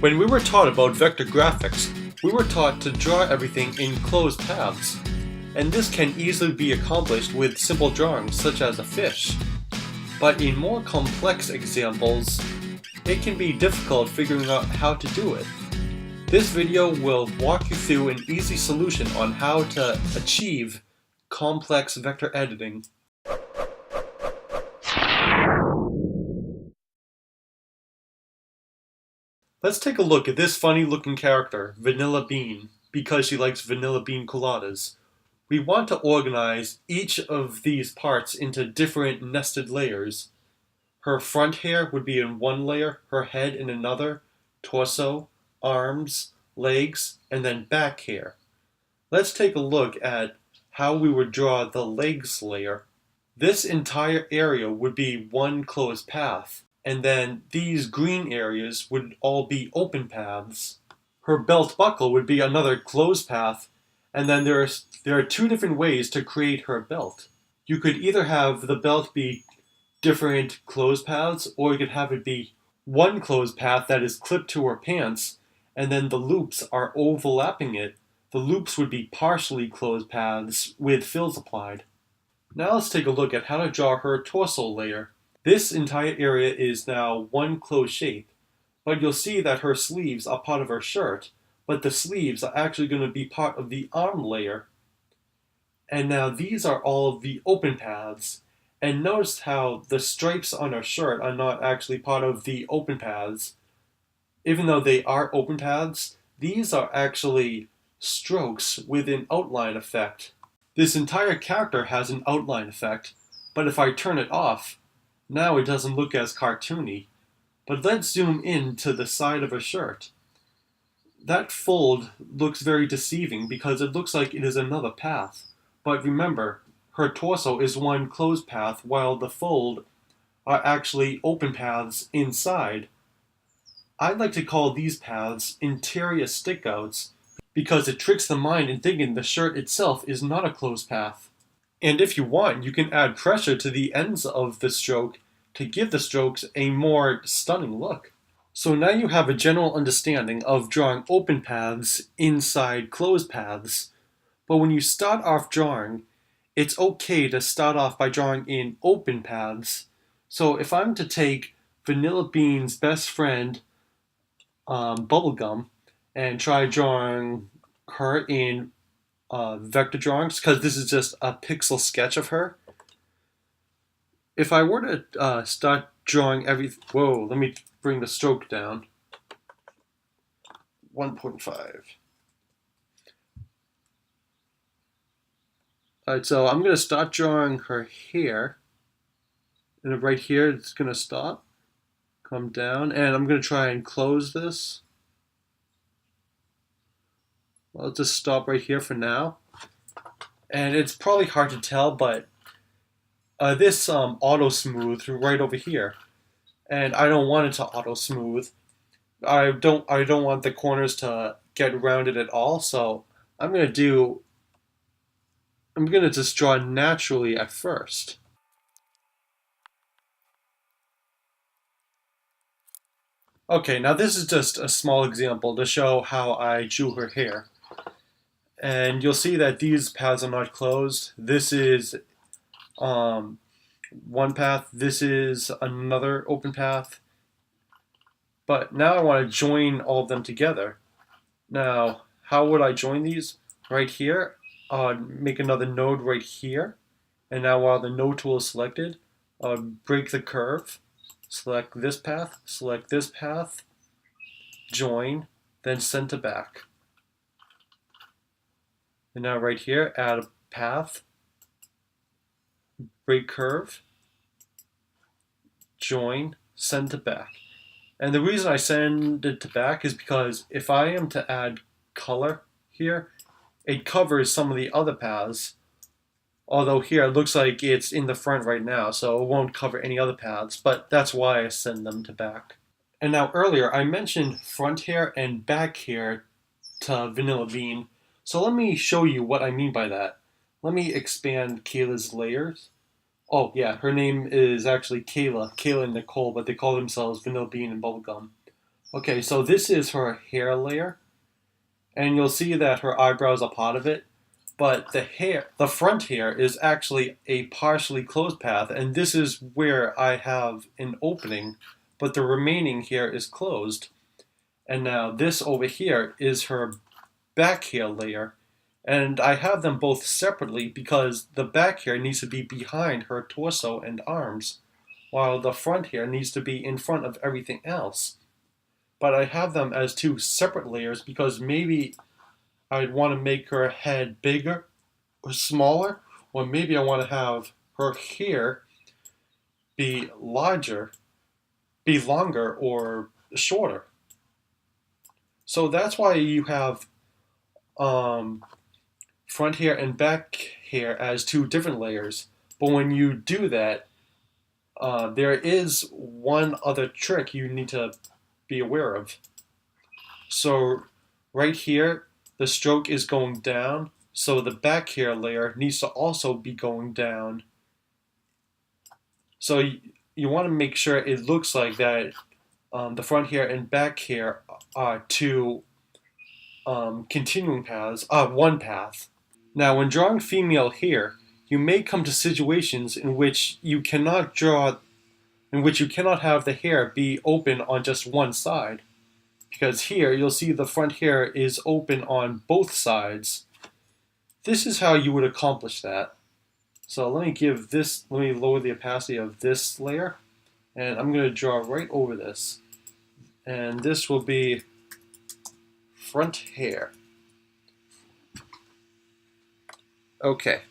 When we were taught about vector graphics, we were taught to draw everything in closed paths, and this can easily be accomplished with simple drawings such as a fish. But in more complex examples, it can be difficult figuring out how to do it. This video will walk you through an easy solution on how to achieve complex vector editing. Let's take a look at this funny looking character, Vanilla Bean, because she likes vanilla bean coladas. We want to organize each of these parts into different nested layers. Her front hair would be in one layer, her head in another, torso, arms, legs, and then back hair. Let's take a look at how we would draw the legs layer. This entire area would be one closed path, and then these green areas would all be open paths. Her belt buckle would be another closed path, and then there are two different ways to create her belt. You could either have the belt be different closed paths, or you could have it be one closed path that is clipped to her pants, and then the loops are overlapping it. The loops would be partially closed paths with fills applied. Now let's take a look at how to draw her torso layer. This entire area is now one closed shape, but you'll see that her sleeves are part of her shirt, but the sleeves are actually going to be part of the arm layer. And now these are all of the open paths, and notice how the stripes on her shirt are not actually part of the open paths. Even though they are open paths, these are actually strokes with an outline effect. This entire character has an outline effect, but if I turn it off, now it doesn't look as cartoony. But let's zoom in to the side of her shirt. That fold looks very deceiving because it looks like it is another path. But remember, her torso is one closed path while the fold are actually open paths inside. I'd like to call these paths interior stickouts because it tricks the mind in thinking the shirt itself is not a closed path. And if you want, you can add pressure to the ends of the stroke to give the strokes a more stunning look. So now you have a general understanding of drawing open paths inside closed paths. But when you start off drawing, it's okay to start off by drawing in open paths. So if I'm to take Vanilla Bean's best friend, Bubblegum, and try drawing her in vector drawings, because this is just a pixel sketch of her. If I were to start drawing whoa, let me bring the stroke down. 1.5. Alright, so I'm going to start drawing her hair. And right here, it's going to stop. Come down, and I'm going to try and close this. I'll just stop right here for now. And it's probably hard to tell, but this auto smooth right over here, and I don't want it to auto smooth. I don't want the corners to get rounded at all. So I'm gonna just draw naturally at first. Okay, now this is just a small example to show how I drew her hair. And you'll see that these paths are not closed. This is one path, this is another open path. But now I want to join all of them together. Now, how would I join these? Right here, make another node right here. And now while the node tool is selected, break the curve, select this path, join, then send to back. And now right here, add a path, break curve, join, send to back. And the reason I send it to back is because if I am to add color here, it covers some of the other paths. Although here it looks like it's in the front right now, so it won't cover any other paths, but that's why I send them to back. And now earlier I mentioned front hair and back hair to Vanilla Bean. So let me show you what I mean by that. Let me expand Kayla's layers. Oh yeah, her name is actually Kayla and Nicole, but they call themselves Vanilla Bean and Bubblegum. Okay, so this is her hair layer, and you'll see that her eyebrows are part of it, but the front hair is actually a partially closed path, and this is where I have an opening, but the remaining hair is closed. And now this over here is her back hair layer, and I have them both separately because the back hair needs to be behind her torso and arms, while the front hair needs to be in front of everything else. But I have them as two separate layers because maybe I'd want to make her head bigger or smaller, or maybe I want to have her hair be larger, be longer, or shorter. So that's why you have um, front hair and back hair as two different layers. But when you do that, there is one other trick you need to be aware of. So right here, the stroke is going down, so the back hair layer needs to also be going down. So you want to make sure it looks like that the front hair and back hair are two continuing paths, one path. Now, when drawing female hair, you may come to situations in which you cannot have the hair be open on just one side. Because here, you'll see the front hair is open on both sides. This is how you would accomplish that. So let me lower the opacity of this layer, and I'm going to draw right over this. And this will be front hair. Okay.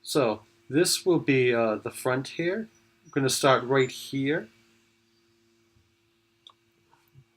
So this will be the front hair. I'm going to start right here.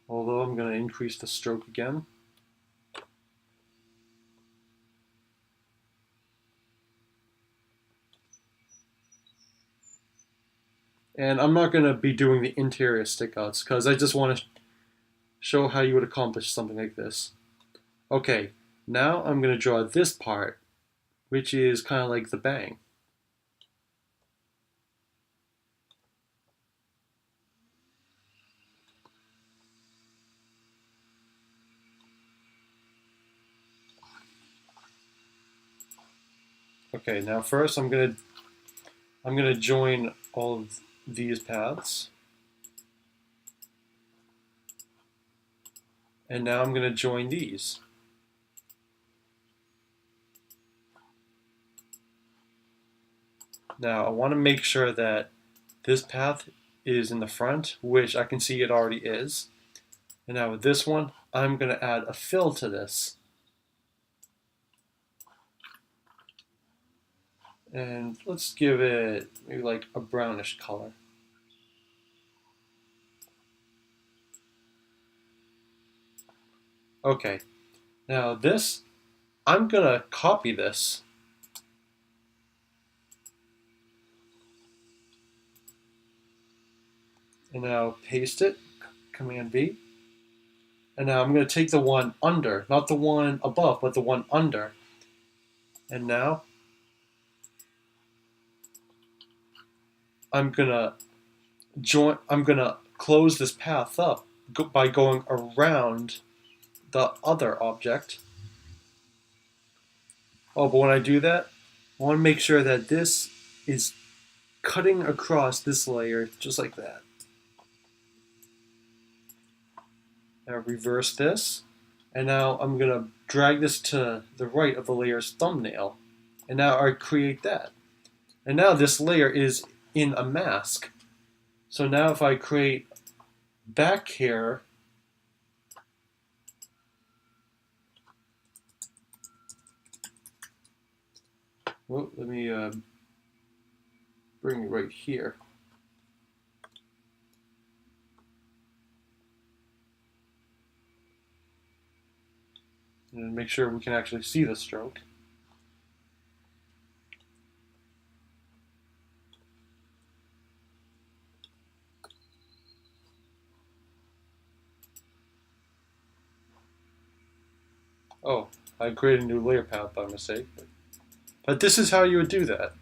Although I'm going to increase the stroke again. And I'm not going to be doing the interior stickouts because I just want to show how you would accomplish something like this. Okay, now I'm going to draw this part, which is kind of like the bang. Okay, now first I'm gonna join all of these paths. And now I'm gonna join these. Now I want to make sure that this path is in the front, which I can see it already is. And now with this one, I'm gonna add a fill to this. And let's give it maybe like a brownish color. Okay, now this, I'm gonna copy this. And now paste it, Command V. And now I'm gonna take the one under, not the one above, but the one under. And now I'm gonna close this path up by going around the other object. Oh, but when I do that, I want to make sure that this is cutting across this layer just like that. Now reverse this, and now I'm gonna drag this to the right of the layer's thumbnail, and now I create that. And now this layer is in a mask. So now if I create back hair, well, let me bring it right here. And make sure we can actually see the stroke. Oh, I created a new layer path by mistake. But this is how you would do that.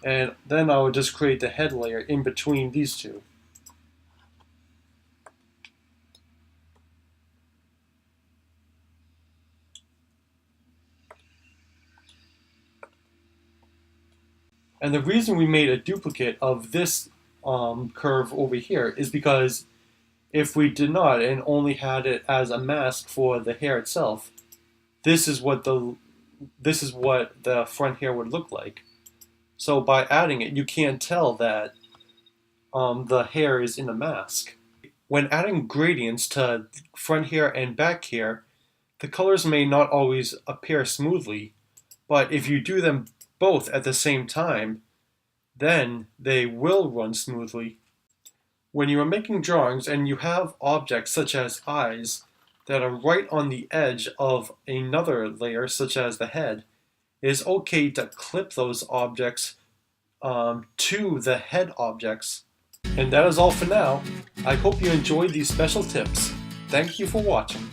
And then I would just create the head layer in between these two. And the reason we made a duplicate of this curve over here is because if we did not and only had it as a mask for the hair itself, this is what the front hair would look like. So by adding it, you can't tell that the hair is in the mask. When adding gradients to front hair and back hair, the colors may not always appear smoothly, but if you do them both at the same time, then they will run smoothly. When you are making drawings and you have objects such as eyes that are right on the edge of another layer such as the head, it is okay to clip those objects to the head objects. And that is all for now. I hope you enjoyed these special tips. Thank you for watching.